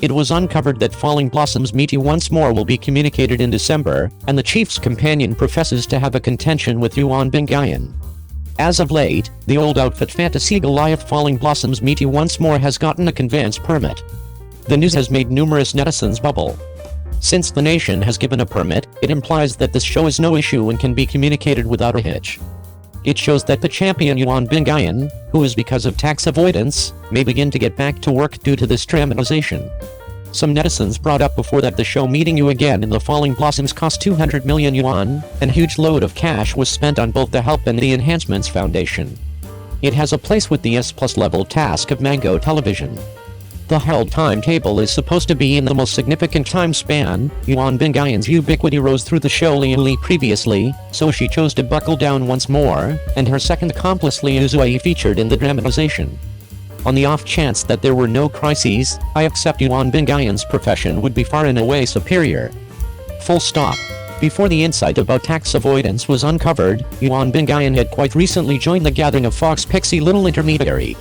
It was uncovered that Falling Blossoms Meet You Once More will be communicated in December, and the chief's companion professes to have a contention with Yuan Bingyan. As of late, the old outfit fantasy Goliath Falling Blossoms Meet You Once More has gotten a conveyance permit. The news has made numerous netizens bubble. Since the nation has given a permit, it implies that this show is no issue and can be communicated without a hitch. It shows that the champion Yuan Bingyan, who is because of tax avoidance, may begin to get back to work due to this dramatization. Some netizens brought up before that the show Meeting You Again and the Falling Blossoms cost 200 million yuan, and a huge load of cash was spent on both the help and the enhancements foundation. It has a place with the S+ level task of Mango Television. The held timetable is supposed to be in the most significant time span. Yuan Bingyan's ubiquity rose through the show Liu previously, so she chose to buckle down once more, and her second accomplice Liu Xueyi featured in the dramatization. On the off chance that there were no crises, I accept Yuan Bingyan's profession would be far and away superior. Full stop. Before the insight about tax avoidance was uncovered, Yuan Bingyan had quite recently joined the gathering of Fox Pixie Little Intermediary.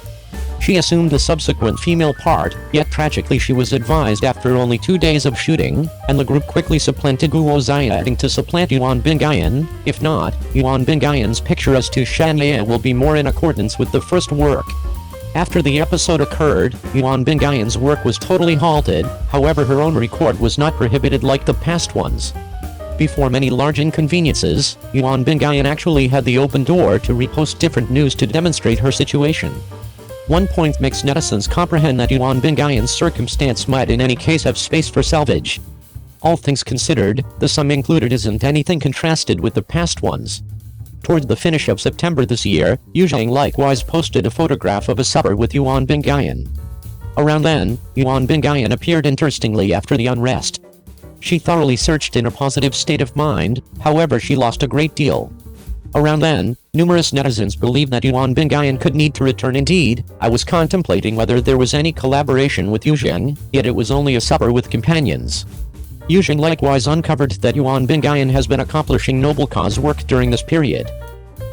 She assumed the subsequent female part, yet tragically she was advised after only 2 days of shooting, and the group quickly supplanted Guo Ziyading to supplant Yuan Bingyan. If not, Yuan Bingyan's picture as to Shanya will be more in accordance with the first work. After the episode occurred, Yuan Bingyan's work was totally halted, however her own record was not prohibited like the past ones. Before many large inconveniences, Yuan Bingyan actually had the open door to repost different news to demonstrate her situation. One point makes netizens comprehend that Yuan Bingyan's circumstance might in any case have space for salvage. All things considered, the sum included isn't anything contrasted with the past ones. Toward the finish of September this year, Yu Zhang likewise posted a photograph of a supper with Yuan Bingyan. Around then, Yuan Bingyan appeared interestingly after the unrest. She thoroughly searched in a positive state of mind, however she lost a great deal. Around then, numerous netizens believed that Yuan Bingyan could need to return. Indeed, I was contemplating whether there was any collaboration with Yu Zhang, yet it was only a supper with companions. Yu Zhang likewise uncovered that Yuan Bingyan has been accomplishing noble cause work during this period.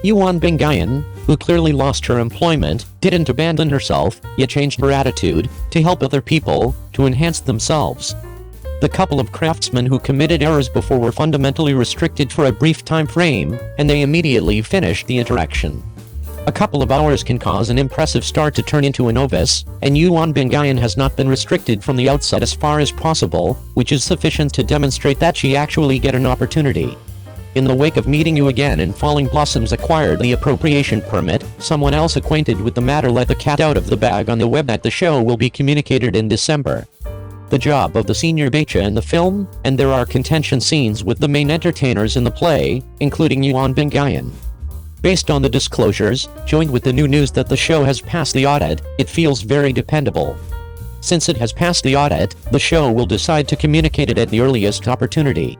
Yuan Bingyan, who clearly lost her employment, didn't abandon herself, yet changed her attitude, to help other people, to enhance themselves. The couple of craftsmen who committed errors before were fundamentally restricted for a brief time frame, and they immediately finished the interaction. A couple of hours can cause an impressive star to turn into a novice, and Yuan Bingyan has not been restricted from the outset as far as possible, which is sufficient to demonstrate that she actually get an opportunity. In the wake of Meeting You Again and Falling Blossoms acquired the appropriation permit, someone else acquainted with the matter let the cat out of the bag on the web that the show will be communicated in December. The job of the senior Baicha in the film, and there are contention scenes with the main entertainers in the play, including Yuan Bingyan. Based on the disclosures, joined with the new news that the show has passed the audit, it feels very dependable. Since it has passed the audit, the show will decide to communicate it at the earliest opportunity.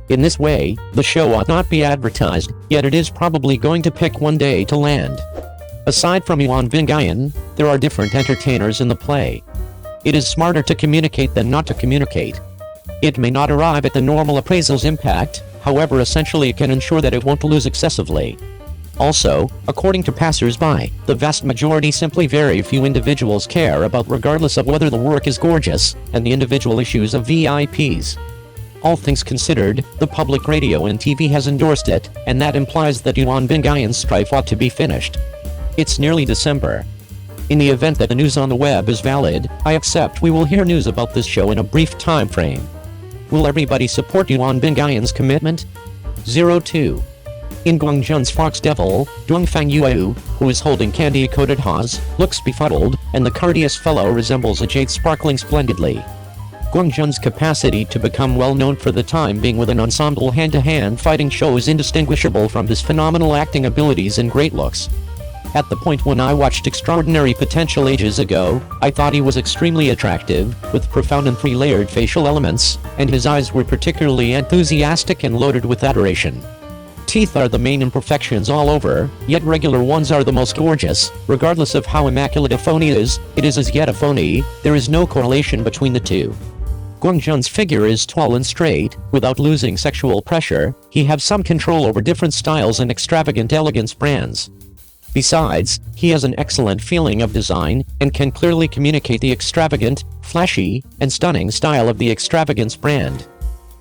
In this way, the show ought not be advertised, yet it is probably going to pick one day to land. Aside from Yuan Bingyan, there are different entertainers in the play. It is smarter to communicate than not to communicate. It may not arrive at the normal appraisal's impact, however essentially it can ensure that it won't lose excessively. Also, according to passers-by, the vast majority simply very few individuals care about regardless of whether the work is gorgeous, and the individual issues of VIPs. All things considered, the public radio and TV has endorsed it, and that implies that Yuan Bingyan's strife ought to be finished. It's nearly December. In the event that the news on the web is valid, I accept we will hear news about this show in a brief time frame. Will everybody support Yuan Bingyan's commitment? 02. In Gong Jun's Fox Devil, Dongfang Yuyu, who is holding candy-coated haws, looks befuddled, and the courteous fellow resembles a jade sparkling splendidly. Gong Jun's capacity to become well known for the time being with an ensemble hand-to-hand fighting show is indistinguishable from his phenomenal acting abilities and great looks. At the point when I watched Extraordinary Potential ages ago, I thought he was extremely attractive, with profound and three-layered facial elements, and his eyes were particularly enthusiastic and loaded with adoration. Teeth are the main imperfections all over, yet regular ones are the most gorgeous. Regardless of how immaculate a phony is, it is as yet a phony. There is no correlation between the two. Gong Jun's figure is tall and straight, without losing sexual pressure. He has some control over different styles and extravagant elegance brands. Besides, he has an excellent feeling of design, and can clearly communicate the extravagant, flashy, and stunning style of the extravagance brand.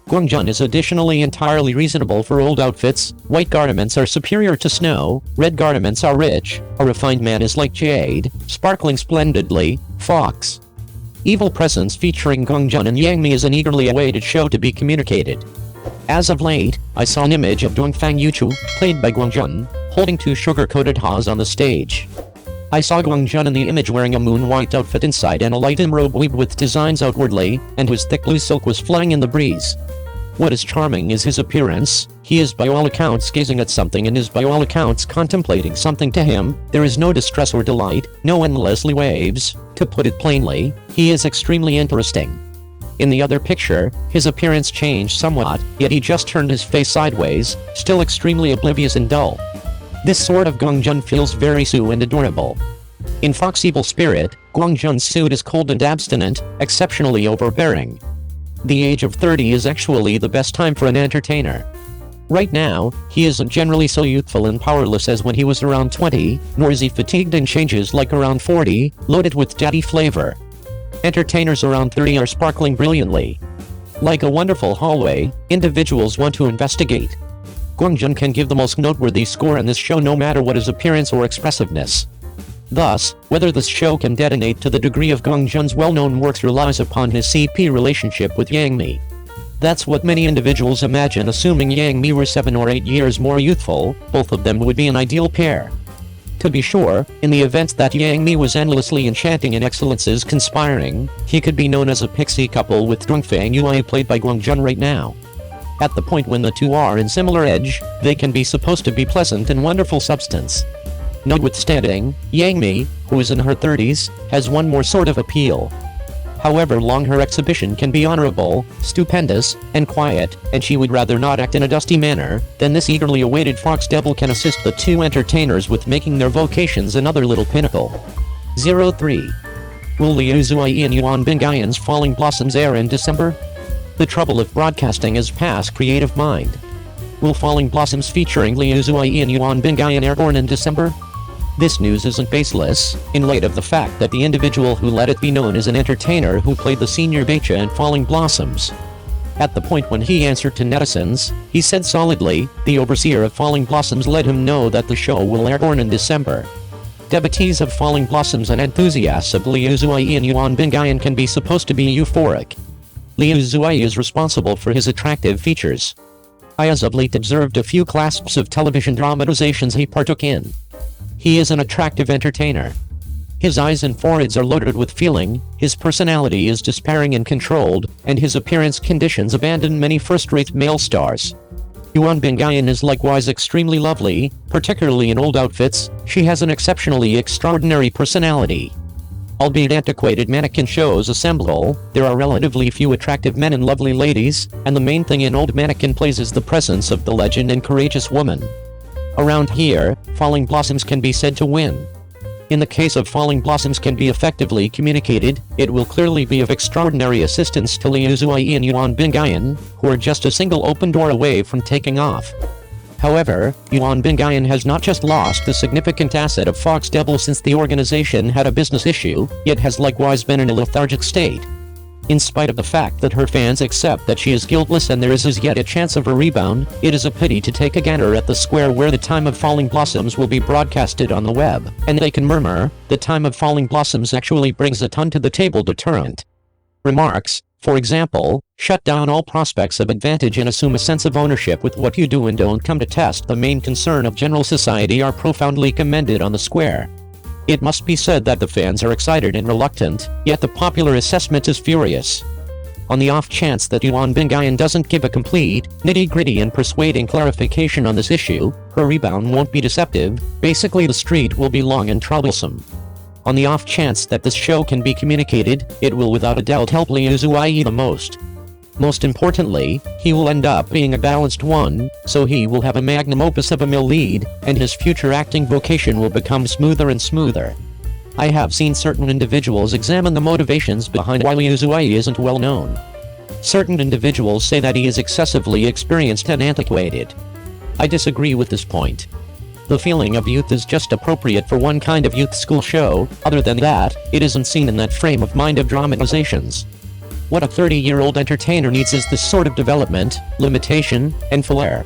Gong Jun is additionally entirely reasonable for old outfits. White garments are superior to snow, red garments are rich, a refined man is like jade, sparkling splendidly, fox. Evil Presence featuring Gong Jun and Yang Mi is an eagerly awaited show to be communicated. As of late, I saw an image of Dongfang Yuchu, played by Gong Jun, holding two sugar-coated haws on the stage. I saw Gong Jun in the image wearing a moon-white outfit inside and a light robe weaved with designs outwardly, and whose thick blue silk was flying in the breeze. What is charming is his appearance. He is by all accounts gazing at something and is by all accounts contemplating something. To him, there is no distress or delight, no endlessly waves. To put it plainly, he is extremely interesting. In the other picture, his appearance changed somewhat, yet he just turned his face sideways, still extremely oblivious and dull. This sort of Gong Jun feels very sweet and adorable. In Fox Evil Spirit, Gong Jun's suit is cold and abstinent, exceptionally overbearing. The age of 30 is actually the best time for an entertainer. Right now, he isn't generally so youthful and powerless as when he was around 20, nor is he fatigued and changes like around 40, loaded with daddy flavor. Entertainers around 30 are sparkling brilliantly. Like a wonderful hallway, individuals want to investigate. Gong Jun can give the most noteworthy score in this show no matter what his appearance or expressiveness. Thus, whether this show can detonate to the degree of Gong Jun's well-known works relies upon his CP relationship with Yang Mi. That's what many individuals imagine. Assuming Yang Mi were 7 or 8 years more youthful, both of them would be an ideal pair. To be sure, in the event that Yang Mi was endlessly enchanting and excellences conspiring, he could be known as a pixie couple with Dongfang Yuan played by Gong Jun right now. At the point when the two are in similar age, they can be supposed to be pleasant and wonderful substance. Notwithstanding, Yang Mi, who is in her 30s, has one more sort of appeal. However long her exhibition can be honorable, stupendous, and quiet, and she would rather not act in a dusty manner, then this eagerly awaited Fox Devil can assist the two entertainers with making their vocations another little pinnacle. 03. Will Liu Xueyi and Yuan Bingyan's Falling Blossoms air in December? The trouble of broadcasting is past creative mind. Will Falling Blossoms featuring Liu Xueyi and Yuan Bingyan airborne in December? This news isn't baseless, in light of the fact that the individual who let it be known is an entertainer who played the senior Beicha in Falling Blossoms. At the point when he answered to netizens, he said solidly, the overseer of Falling Blossoms let him know that the show will airborne in December. Devotees of Falling Blossoms and enthusiasts of Liu Xueyi and Yuan Bingyan can be supposed to be euphoric. Liu Xueyi is responsible for his attractive features. I as of late observed a few clasps of television dramatizations he partook in. He is an attractive entertainer. His eyes and foreheads are loaded with feeling, his personality is despairing and controlled, and his appearance conditions abandon many first-rate male stars. Yuan Bingyan is likewise extremely lovely, particularly in old outfits. She has an exceptionally extraordinary personality. Albeit antiquated mannequin shows assemble, there are relatively few attractive men and lovely ladies, and the main thing in old mannequin plays is the presence of the legend and courageous woman. Around here, Falling Blossoms can be said to win. In the case of Falling Blossoms can be effectively communicated, it will clearly be of extraordinary assistance to Liu Xueyi and Yuan Bingyan, who are just a single open door away from taking off. However, Yuan Bingyan has not just lost the significant asset of Fox Devil since the organization had a business issue, yet has likewise been in a lethargic state. In spite of the fact that her fans accept that she is guiltless and there is as yet a chance of a rebound, it is a pity to take a gander at the square where the time of Falling Blossoms will be broadcasted on the web, and they can murmur, the time of Falling Blossoms actually brings a ton to the table deterrent. Remarks, for example, shut down all prospects of advantage and assume a sense of ownership with what you do and don't come to test the main concern of general society are profoundly commended on the square. It must be said that the fans are excited and reluctant, yet the popular assessment is furious. On the off chance that Yuan Bingyan doesn't give a complete, nitty-gritty and persuading clarification on this issue, her rebound won't be deceptive, basically the street will be long and troublesome. On the off chance that this show can be communicated, it will without a doubt help Liu Xueyi the most. Most importantly, he will end up being a balanced one, so he will have a magnum opus of a male lead, and his future acting vocation will become smoother and smoother. I have seen certain individuals examine the motivations behind why Liu Xueyi isn't well known. Certain individuals say that he is excessively experienced and antiquated. I disagree with this point. The feeling of youth is just appropriate for one kind of youth school show. Other than that, it isn't seen in that frame of mind of dramatizations. What a 30-year-old entertainer needs is this sort of development, limitation, and flair.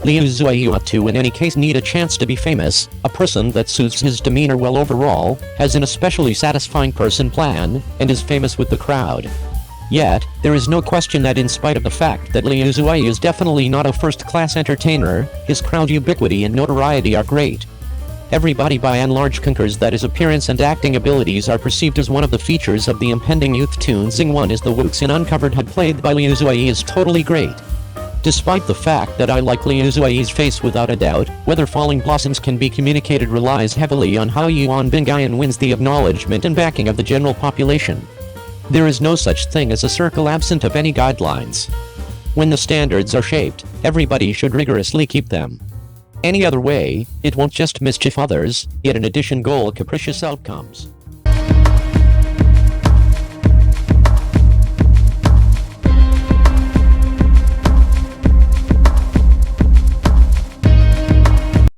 Liu Xueyi ought to in any case need a chance to be famous. A person that suits his demeanor well overall, has an especially satisfying person plan, and is famous with the crowd. Yet, there is no question that in spite of the fact that Liu Xueyi is definitely not a first-class entertainer, his crowd ubiquity and notoriety are great. Everybody by and large concurs that his appearance and acting abilities are perceived as one of the features of the impending youth tune. Xing is the Wuxin in Uncovered Head played by Liu Xueyi is totally great. Despite the fact that I like Liu Xueyi's face without a doubt, whether Falling Blossoms can be communicated relies heavily on how Yuan Bingyan wins the acknowledgement and backing of the general population. There is no such thing as a circle absent of any guidelines. When the standards are shaped, everybody should rigorously keep them. Any other way, it won't just mischief others, yet in addition goal capricious outcomes.